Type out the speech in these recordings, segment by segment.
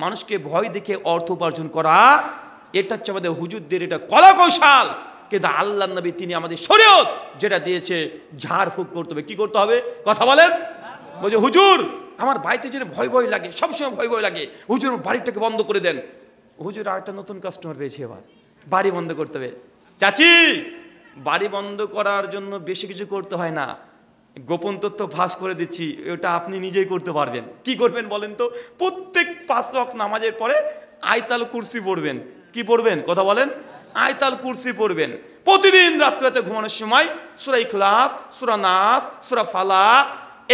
মানুষকে ভয় দেখে অর্থ উপার্জন করা, এটা হচ্ছে আমাদের হুজুরদের এটা কলা কৌশল। কিন্তু আল্লাহর নবী তিনি আমাদের শরীয়ত যেটা দিয়েছে, ঝাড়ফুঁক করতে হবে। কি করতে হবে কথা বলেন? বলছে হুজুর আমার বাড়িতে যেন ভয় ভয় লাগে, সবসময় ভয় ভয় লাগে, হুজুর বাড়িটাকে বন্ধ করে দেন। হুজুর আরেকটা নতুন কাস্টমার পেয়েছে, এবার বাড়ি বন্ধ করতে হবে। চাচি, বাড়ি বন্ধ করার জন্য বেশি কিছু করতে হয় না, গোপন তথ্য ফাঁস করে দিচ্ছি, ওটা আপনি নিজেই করতে পারবেন। কি করবেন বলেন তো? প্রত্যেক 5 ওয়াক্ত নামাজের পরে আয়াতুল কুরসি পড়বেন। কি পড়বেন কথা বলেন? আয়াতুল কুরসি পড়বেন। প্রতিদিন রাতে ঘুমানোর সময় সূরা ইখলাস, সূরা নাস, সূরা ফালাক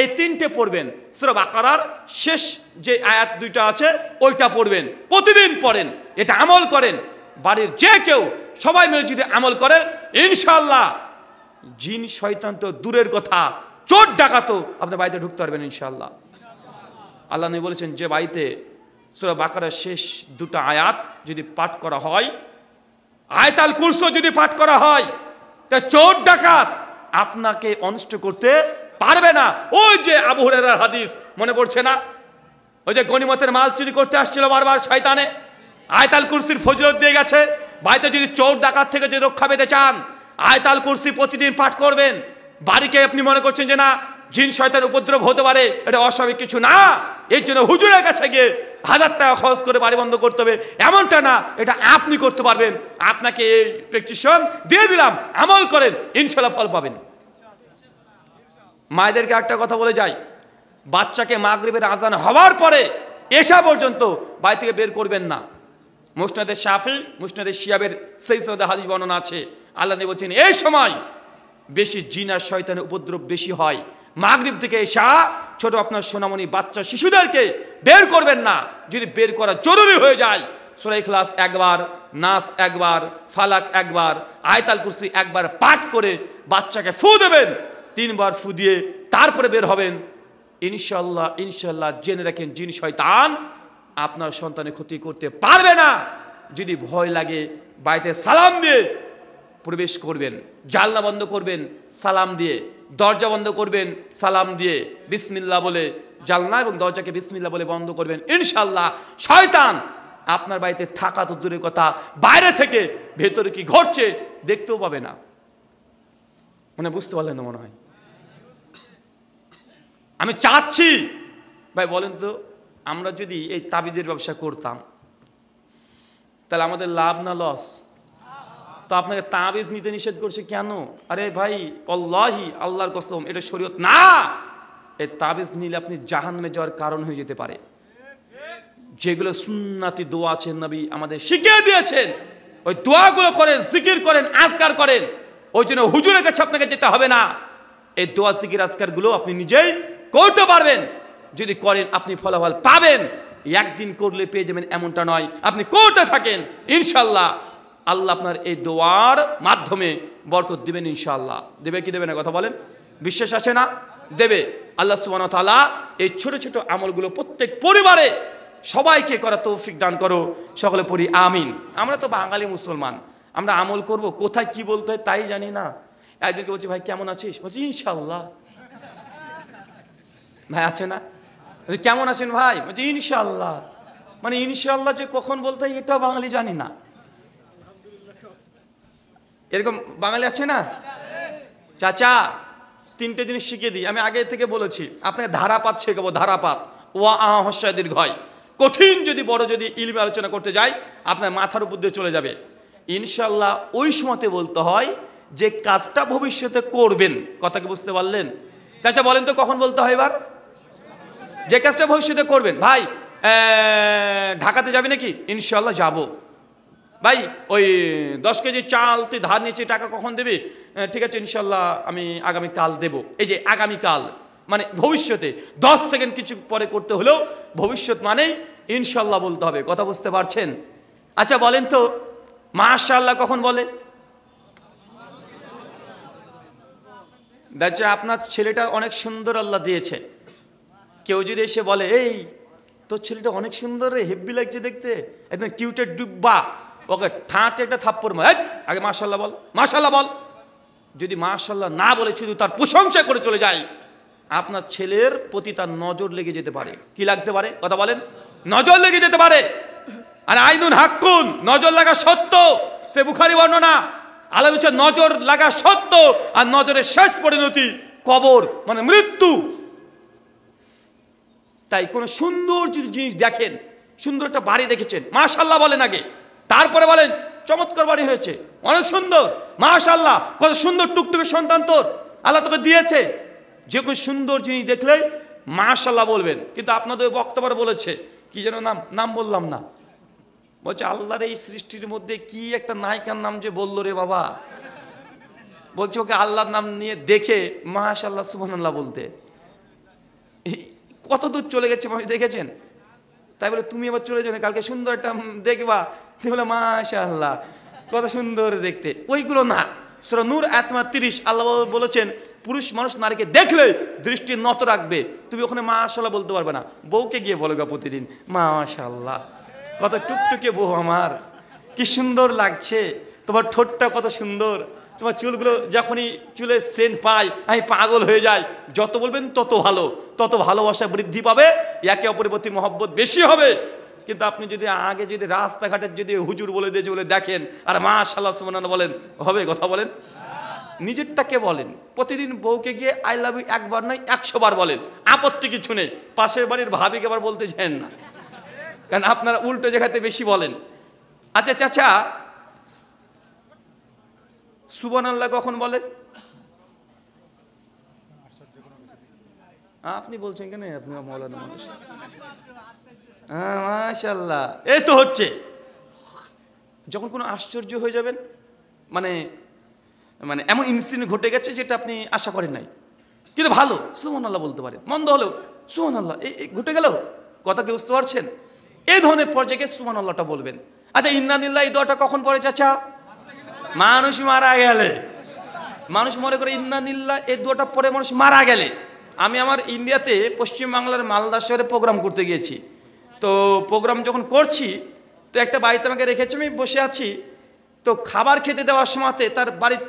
এই 3টে পড়বেন। সূরা বাকারার শেষ যে আয়াত 2টা আছে ওইটা পড়বেন, প্রতিদিন পড়েন। এটা আমল করেন, বাড়ির যে কেউ সবাই মিলে যদি আমল করে, ইনশাআল্লাহ জিন শয়তান তো দূরের কথা, চোর ডাকাতও আপনার বাড়িতে ঢুকতে পারবেন ইনশাআল্লাহ। আল্লাহ নবী বলেছেন যে বাড়িতে সূরা বাকারার শেষ 2টা আয়াত যদি পাঠ করা হয়, আয়াতুল কুরসি যদি পাঠ করা হয়, তা চোর ডাকাত আপনাকে অনিষ্ট করতে পারবে না। ওই যে আবু হুরায়রার হাদিস মনে পড়ছে না? ওই যে গনিমতের মাল চুরি করতে আসছিল বারবার শয়তানে, আয়াতুল কুরসির ফজিলত দিয়ে গেছে। বাড়িতে যদি চোর ডাকাত থেকে যদি রক্ষা পেতে চান, আয়াতুল কুরসি প্রতিদিন পাঠ করবেন। বাড়িকে আপনি মনে করছেন যে না জিন শয়তানের উপদ্রব হতে পারে, এটা অস্বাভাবিক কিছু না। এর জন্য হুজুরের কাছে গিয়ে 1000 টাকা খরচ করে বাড়ি বন্ধ করতে হবে এমনটা না, এটা আপনি করতে পারবেন। আপনাকে এই প্রেসক্রিপশন দিয়ে দিলাম, আমল করেন, ইনশাআল্লাহ ফল পাবেন। মায়েদেরকে একটা কথা বলে যাই, বাচ্চাকে মাগরিবের আজান হওয়ার পরে এশা পর্যন্ত বাড়ি থেকে বের করবেন না। মুসনাদে শাফি, মুসনাদে শিয়াবের সেই সনদে হাদিস বর্ণনা আছে, আল্লাহ নবী বলেছেন এই সময় বেশি জিন আর শয়তানের উপদ্রব বেশি হয়। মাগরিব থেকে এশা ছোট আপনার সোনামণি বাচ্চা শিশুদেরকে বের করবেন না। যদি বের করা জরুরি হয়ে যায়, সূরা ইখলাস একবার, নাস একবার, ফালাক একবার, আয়াতুল কুরসি একবার পাঠ করে বাচ্চাকে ফু দেবেন। 3 বার ফু দিয়ে তারপরে বের হবেন। ইনশাআল্লাহ ইনশাআল্লাহ জেনে রাখেন জিন শয়তান আপনার সন্তানের ক্ষতি করতে পারবে না। যদি ভয় লাগে বাড়িতে সালাম দিয়ে প্রবেশ করবেন, জানলা বন্ধ করবেন সালাম দিয়ে, দরজা বন্ধ করবেন সালাম দিয়ে, বিসমিল্লাহ বলে জানলা এবং দরজাকে বিসমিল্লাহ বলে বন্ধ করবেন। ইনশাআল্লাহ শয়তান আপনার বাড়িতে থাকা তো দূরের কথা, বাইরে থেকে ভেতরে কি ঘটছে দেখতেও পাবে না। মানে বুঝতে পারলেন না মনে হয়? আমি চাচ্ছি ভাই বলেন তো, আমরা যদি এই তাবিজের ব্যবসা করতাম তাহলে আমাদের লাভ না লস? তো আপনাকে তাবিজ নিতে নিষেধ করছে কেন? আরে ভাই আল্লাহি, আল্লাহর কসম এটা শরীয়ত না। এই তাবিজ নিলে আপনি জাহান্নামে যাওয়ার কারণ হয়ে যেতে পারে। যেগুলো সুন্নাতি দোয়া আছে নবী আমাদের শিখিয়ে দিয়েছেন, ওই দোয়াগুলো করেন, জিকির করেন, আজকার করেন। ওই জন্য হুজুরের কাছে আপনাকে যেতে হবে না। এই দোয়া জিকির আজকারগুলো আপনি নিজেই করতে পারবেন। যদি করেন আপনি ফলাফল পাবেন। একদিন করলে পেয়ে যাবেন এমনটা নয়, আপনি করতে থাকেন, ইনশাআল্লাহ আল্লাহ আপনার এই দোয়ার মাধ্যমে বরকত দিবেন ইনশাআল্লাহ। দেবে কি দেবে না কথা বলেন? বিশ্বাস আছে না? দেবে। আল্লাহ সুবহানাহু ওয়া তাআলা এই ছোট ছোট আমলগুলো প্রত্যেক পরিবারে সবাইকে করা তৌফিক দান করো। সকলে পড়ি আমিন। আমরা তো বাঙালি মুসলমান, আমরা আমল করব, কোথায় কি বলতে হয় তাই জানি না। একদিনকে বলছি ভাই কেমন আছিস? বলছি ইনশাআল্লাহ। ভাই আছে না? কেমন আছেন ভাই? বলছি ইনশাআল্লাহ। মানে ইনশাআল্লাহ যে কখন বলতে হয় এটা বাঙালি জানি না। এরকম বাঙালি আছে না? চাচা 3টে জিনিস শিখিয়ে দিই, আমি আগে থেকে বলেছি আপনাকে ধারাপাত শেখাবো। ধারাপাত ওয়া আহা হস্য দীর্ঘয়, কঠিন যদি বড় যদি ইলমে আলোচনা করতে যাই আপনার মাথার উপর দিয়ে চলে যাবে ইনশাআল্লাহ। ওই সময়তে বলতে হয় যে কাজটা ভবিষ্যতে করবেন। কথা কি বুঝতে পারলেন? চাচা বলেন তো কখন বলতে হয় এবার? যে কাজটা ভবিষ্যতে করবেন। ভাই ঢাকাতে যাবি নাকি? ইনশাআল্লাহ যাব। ভাই ওই 10 কেজি চাল তুই ধার নিয়েছি, টাকা কখন দেবে? ঠিক আছে ইনশাআল্লাহ আমি আগামীকাল দেব। এই যে আগামীকাল মানে ভবিষ্যতে, 10 সেকেন্ড কিছু পরে করতে হলেও ভবিষ্যৎ মানেই ইনশাআল্লাহ বলতে হবে। কথা বুঝতে পারছেন? আচ্ছা বলেন তো মাশাআল্লাহ কখন বলে? দেখছে আপনার ছেলেটা অনেক সুন্দর আল্লাহ দিয়েছে, কেউ যদি এসে বলে এই তোর ছেলেটা অনেক সুন্দর রে, হেব্বি লাগছে দেখতে, একদম কিউটের ডুব্বা, ওকে ঠাঁটে একটা থাপ্পড় মার, আগে মাশাআল্লাহ বল, মাশাআল্লাহ বল। যদি মাশাআল্লাহ না বলে শুধু তার প্রশংসা করে চলে যায়, আপনার ছেলের প্রতি তার নজর লেগে যেতে পারে। কি লাগতে পারে? কথা বলেন। নজর লেগে যেতে পারে। আর আইনুন হাক্কুন, নজর লাগা সত্য, সে বুখারী বর্ণনা। আল্লাহ বলছে নজর লাগা সত্য, আর নজরের শেষ পরিণতি কবর, মানে মৃত্যু। তাই কোন সুন্দর যদি জিনিস দেখেন, সুন্দর একটা বাড়ি দেখেছেন, মাশাআল্লাহ বলেন আগে, তারপরে বলেন চমৎকার বাড়ি হয়েছে, অনেক সুন্দর, মাশাআল্লাহ, কত সুন্দর টুকটুকে সন্তান তোর আল্লাহ তোকে দিয়েছে। যে কোনো সুন্দর জিনিস দেখলেই মাশাআল্লাহ বলবেন। কিন্তু আপনাদের বক্তব্য বলেছে কি যেন নাম বললাম না, বলছে আল্লাহর এই সৃষ্টির মধ্যে কি একটা নায়িকার নাম যে বললো রে বাবা, বলছে ওকে আল্লাহর নাম নিয়ে দেখে মাশাআল্লাহ সুবহানাল্লাহ বলতে। কত দূর চলে গেছে মানুষ, দেখেছেন? তাই বলে তুমি আবার চলে যাবে কালকে সুন্দর একটা দেখবা, তুমি বলে মাশাআল্লাহ কত সুন্দর দেখতে, ওইগুলো না। সূরা নূর আয়াত 30 আল্লাহ বলেছেন পুরুষ মানুষ নারীকে দেখলে দৃষ্টি নত রাখবে। তুমি ওখানে মাশাআল্লাহ বলতে পারবে না, বউকে গিয়ে বলবে প্রতিদিন মাশাআল্লাহ কত টুকটুকে বউ আমার, কি সুন্দর লাগছে, তোমার ঠোঁটটা কত সুন্দর, তোমার চুলগুলো যখনই চুলে সেন্ট পাই আমি পাগল হয়ে যাই। যত বলবেন তত ভালো, তত ভালোবাসা বৃদ্ধি পাবে, একে অপরের প্রতি মহব্বত বেশি হবে। কিন্তু আপনি যদি আগে যদি রাস্তাঘাটের যদি হুজুর বলে দিয়েছে বলে দেখেন আর মাশাআল্লাহ সুবহানাল্লাহ বলেন, হবে? কথা বলেন। নিজেরটাকে বলেন, প্রতিদিন বউকে গিয়ে আই লাভ ইউ একবার নয় 100 বার বলেন, আপত্তি কিছু নেই। পাশের বাড়ির ভাবিকে আবার বলতে চান না, কারণ আপনারা উল্টো জায়গাতে বেশি বলেন। আচ্ছা চাচা, সুবহানাল্লাহ কখন বলে? আপনি বলছেন কেন? আপনি মাওলানা মানুষ। হ্যাঁ মাশাআল্লাহ, এই তো হচ্ছে। যখন কোনো আশ্চর্য হয়ে যাবেন, মানে মানে এমন ইনসিডেন্ট ঘটে গেছে যেটা আপনি আশা করেন নাই, কিন্তু ভালো সুবহানাল্লাহ বলতে পারেন, মন্দ হলেও সুবহানাল্লাহ এই ঘটে গেল, কথা কি বুঝতে পারছেন? এই ধরনের পর্যায়ে সুবহানাল্লাহটা বলবেন। আচ্ছা ইন্না লিল্লাহি দোয়াটা কখন পড়ে চাচা? মানুষ মারা গেলে, মানুষ মনে করে ইন্না লিল্লাহ এই দোয়াটা পড়ে মানুষ মারা গেলে। আমি আমার ইন্ডিয়াতে পশ্চিমবাংলার মালদা শহরে প্রোগ্রাম করতে গিয়েছি। তো প্রোগ্রাম যখন করছি তো একটা বাড়িতে আমাকে রেখেছে, আমি বসে আছি। তো খাবার খেতে দেওয়ার সময়তে তার বাড়ির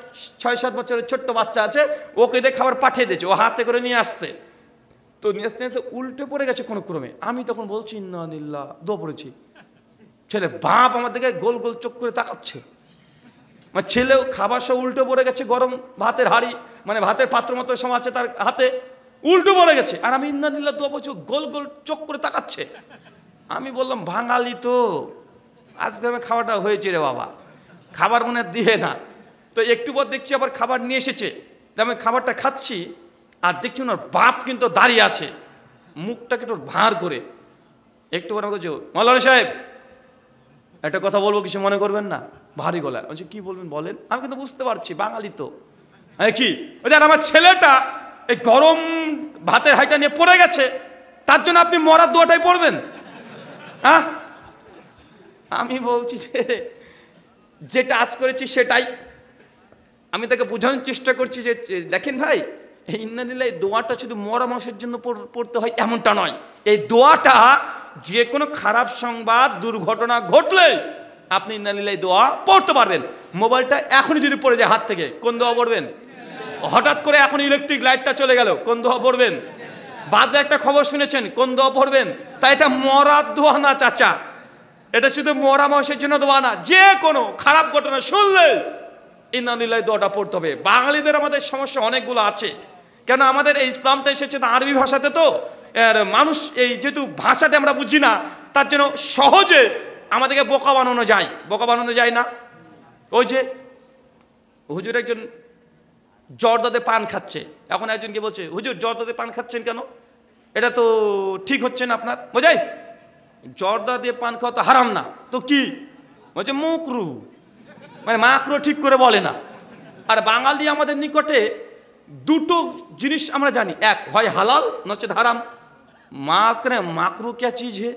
6-7 বছরের ছোট্ট বাচ্চা আছে, ওকে দিয়ে খাবার পাঠিয়ে দিয়েছে, ও হাতে করে নিয়ে আসছে। তো নিয়ে আসতে আসতে উল্টে পড়ে গেছে কোনো ক্রমে। আমি তখন বলছি ইন্না লিল্লাহ, দোয়া পড়েছি। ছেলে বাপ আমার দিকে গোল গোল চোখ করে তাকাচ্ছে। মানে ছেলেও খাবার সব উল্টো পড়ে গেছে, গরম ভাতের হাঁড়ি মানে ভাতের পাত্র মতো সময় আছে তার হাতে, উল্টো পড়ে গেছে। আর আমি ইন্না লিল্লাহ দোয়া পড়ছি, গোল গোল চোখ করে তাকাচ্ছে। আমি বললাম বাঙালি তো, আজকে আমি খাওয়াটা হয়েছে রে বাবা, খাবার মনে দিয়ে না। তো একটু পর দেখছি আবার খাবার নিয়ে এসেছে, তো আমি খাবারটা খাচ্ছি আর দেখছি ওনার বাপ কিন্তু দাঁড়িয়ে আছে, মুখটাকে একটু ভাঁড় করে। একটু পর আমাকে মাওলানা সাহেব একটা কথা বলবো, কিছু মনে করবেন না, ভারী গলায়। বলছি কি বলবেন বলেন। আমি কিন্তু বুঝতে পারছি বাঙালি তো। কি আমার ছেলেটা এই গরম ভাতের হাঁড়িটা নিয়ে পড়ে গেছে, তার জন্য আপনি মরার দোয়াটাই পড়বেন? হ্যাঁ, আমি বলছি যে টাচ করেছি সেটাই। আমি তাকে বোঝানোর চেষ্টা করছি যে দেখেন ভাই, এই ইন্না লিল্লাহ এই দোয়াটা শুধু মরা মানুষের জন্য পড়তে হয় এমনটা নয়। এই দোয়াটা যে কোনো খারাপ সংবাদ দুর্ঘটনা ঘটলে আপনি ইন্না লিল্লাহ এই দোয়া পড়তে পারবেন। মোবাইলটা এখনই যদি পড়ে যায় হাত থেকে, কোন দোয়া পড়বেন? হঠাৎ করে এখন ইলেকট্রিক লাইটটা চলে গেল, কোন দোয়া পড়বেন? বাজে একটা খবর শুনেছেন, কোন দোয়া পড়বেন? তাই এটা মরার দোয়া না চাচা, এটা শুধু মরা মানুষের জন্য দোয়া না, যে কোনো খারাপ ঘটনা শুনলে ইন্না লিল্লাহ দোয়াটা পড়তে হবে। বাঙালিদের আমাদের সমস্যা অনেকগুলো আছে, কেন আমাদের এই ইসলামটা এসেছে তো আরবি ভাষাতে, তো মানুষ এই যেহেতু ভাষাটা আমরা বুঝি না, তার জন্য সহজে আমাদেরকে বোকা বানানো যায়। বোকা বানানো যায় না? ওই যে হুজুর একজন জর্দাতে পান খাচ্ছে, এখন একজনকে বলছে হুজুর জর্দাতে পান খাচ্ছেন কেন, এটা তো ঠিক হচ্ছে না আপনার। বোঝাই জর্দা দিয়ে পান খাওয়া তো হারাম না, তো কি বলছে? মুকরু, মানে মাকরু ঠিক করে বলে না। আর বাঙালি আমাদের নিকটে দুটো জিনিস আমরা জানি, এক হয় হালাল নচেত হারাম, মাঝখানে মাকরু কে চিজ হে,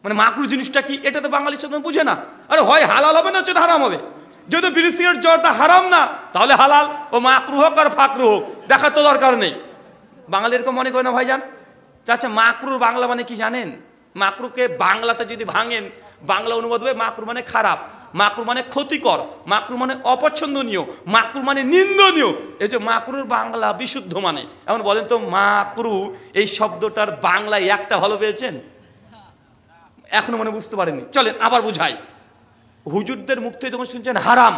মানে মাকরু জিনিসটা কি এটা তো বাঙালি সাথে বুঝে না। আরে হয় হালাল হবে নচেত হারাম হবে। যদি বিড়ি সিগারেট জর্দা হারাম না, তাহলে হালাল, ও মাকরু হোক আর ফাকরু হোক দেখার তো দরকার নেই। বাঙালি এরকম মনে করে না ভাইজান। আচ্ছা মাকরুর বাংলা মানে কি জানেন? মাকরুকে বাংলাতে যদি ভাঙেন, বাংলা অনুবাদ হবে মাকরু মানে খারাপ, মাকরু মানে ক্ষতিকর, মাকরু মানে অপছন্দনীয়, মাকরু মানে নিন্দনীয়। এই যে মাকরুর বাংলা বিশুদ্ধ মানে, এখন বলেন তো মাকরু এই শব্দটার বাংলায় একটা ভালো পেয়েছেন? এখনো মনে বুঝতে পারেনি, চলেন আবার বুঝাই। হুজুরদের মুখ থেকে যখন শুনছেন হারাম,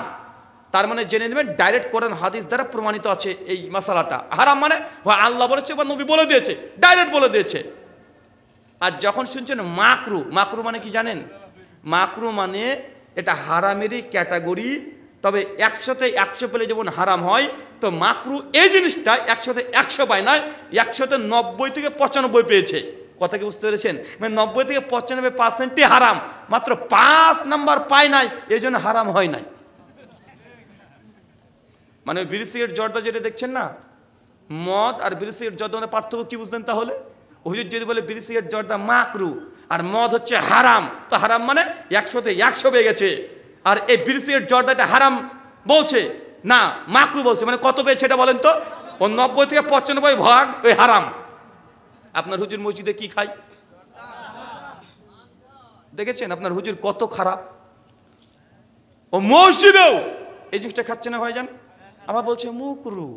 তার মানে জেনে নেবেন ডাইরেক্ট কোরআন হাদিস দ্বারা প্রমাণিত আছে এই মাসালাটা। হারাম মানে হয় আল্লাহ বলেছে বা নবী বলে দিয়েছে, ডাইরেক্ট বলে দিয়েছে। আর যখন শুনছেন মাকরু, মাকরু মানে কি জানেন? মাকরু মানে এটা হারামেরই ক্যাটাগরি, তবে 100-তে 100 পেলে যেমন হারাম হয়, তো মাকরু এই জিনিসটা 100-তে 100 পায় না, 100-তে 90 থেকে 95 পেয়েছে। কথা কি বুঝতে পেরেছেন? মানে 90 থেকে 95% হারাম, মাত্র 5 নাম্বার পায় নাই, এই জন্য হারাম হয় নাই। মানে বিড়ি সিগারেট জর্দা যেটা দেখছেন না, মদ আর বিড়ি সিগারেট জর্দা মানে পার্থক্য কি বুঝলেন তাহলে? হুজুর যদি বলে বিড়ি সিগারেট জর্দা মাকরু আর মদ হচ্ছে হারাম, তো হারাম মানে 100-তে 100 পেয়ে গেছে। আর এই বিড়ি সিগারেট জর্দাটা হারাম বলছে না, মাকরু বলছে, মানে কত পেয়েছে এটা বলেন তো? ও 90 থেকে 95 ভাগ ওই হারাম। আপনার হুজুর মসজিদে কি খায় দেখেছেন? আপনার হুজুর কত খারাপ, ও মসজিদেও এই জিনিসটা খাচ্ছে না ভাইজান, আবার বলছে মুকরু।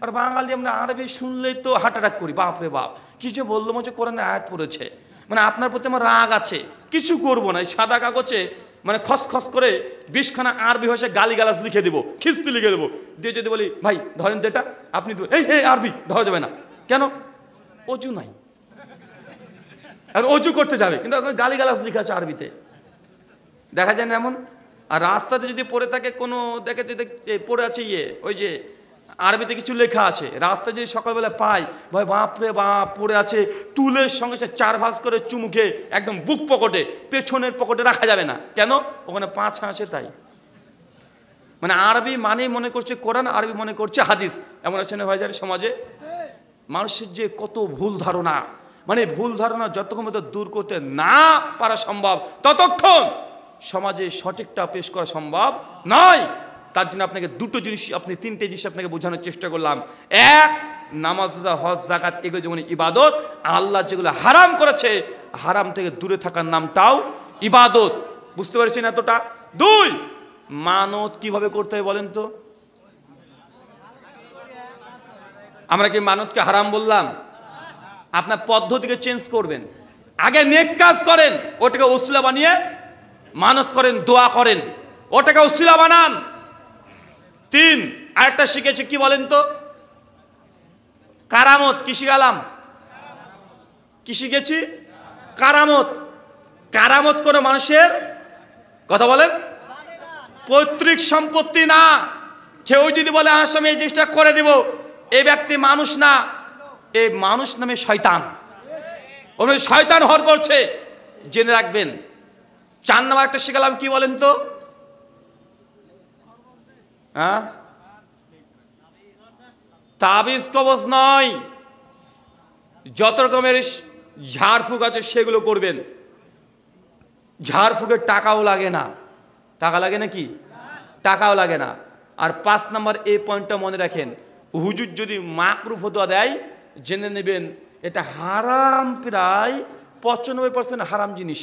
আর বাঙালি আমরা আরবি শুনলেই তো হার্ট অ্যাটাক করি, বাপরে বাপ কিছু বললো মনে কোরআনে আয়াত পড়েছে, মানে আপনার প্রতি আমার রাগ আছে, কিছু করবো না, এই সাদা কাগজে মানে খসখস করে 20খানা আরবি ভাষায় গালিগালাজ লিখে দেবো, খিস্তি লিখে দেবো, দিয়ে যদি বলি ভাই ধরেন তো এটা, আপনি এই আরবি ধরা যাবে না কেন? অজু নাই, আর অজু করতে যাবে কিন্তু গালিগালাজ লিখা আছে আরবিতে, দেখা যায় না এমন? আর রাস্তাতে যদি পড়ে থাকে কোনো দেখেছে পড়ে আছে ওই যে আরবিতে কিছু লেখা আছে, রাস্তায় যদি সকালবেলা পাই, ভাই বাপরে বাপ পড়ে আছে, তুলের সঙ্গে সে 4 ভাঁজ করে চুমুকে একদম বুক পকেটে, পেছনের পকেটে রাখা যাবে না কেন? ওখানে 5 আছে তাই। মানে আরবি মানে মনে করছে কোরআন, আরবি মনে করছে হাদিস, এমন আছে না ভাইজান সমাজে? মানুষের যে কত ভুল ধারণা, মানে ভুল ধারণা যতক্ষণ দূর করতে না পারা সম্ভব ততক্ষণ সমাজে সঠিকটা পেশ করা সম্ভব নয়। তার জন্য আপনাকে 2টো জিনিস, আপনি 3টে জিনিস আপনাকে বোঝানোর চেষ্টা করলাম। এক, নামাজ, হজ, যাকাত এগুলো যেমন ইবাদত, আল্লাহ যেগুলো হারাম করেছে হারাম থেকে দূরে থাকার নামটাও ইবাদত। বুঝতে পারছেন এতটা? 2, মানত কিভাবে করতে হয় বলেন তো? আমরা কি মানতকে হারাম বললাম? আপনার পদ্ধতিকে চেঞ্জ করবেন, আগে নেক কাজ করেন, ওটাকে উসিলা বানিয়ে মানত করেন, দোয়া করেন, ওটাকে উসিলা বানান। 3, আরেকটা শিখেছি কি বলেন তো? কারামত। কি শিখালাম? কি শিখেছি? কারামত। কারামত কোনো মানুষের, কথা বলেন, পৈতৃক সম্পত্তি না। কেউ যদি বলে আমি এই জিনিসটা করে দিব, এই ব্যক্তি মানুষ না, এই মানুষ নামে শয়তান, ওর শয়তান হর করছে, জেনে রাখবেন। 4 নাম্বার একটা শিখালাম কি বলেন তো? হ্যাঁ, তাবিজ কবজ নয়, যত রকমের ঝাড়ফুঁক আছে সেগুলো করবেন। ঝাড়ফুঁকের টাকাও লাগে না, টাকা লাগে নাকি? টাকাও লাগে না। আর 5 নাম্বার এই পয়েন্টটা মনে রাখেন, হুজুর যদি মাকরু ফতোয়া দেয় জেনে নেবেন এটা হারাম, প্রায় 95% হারাম জিনিস।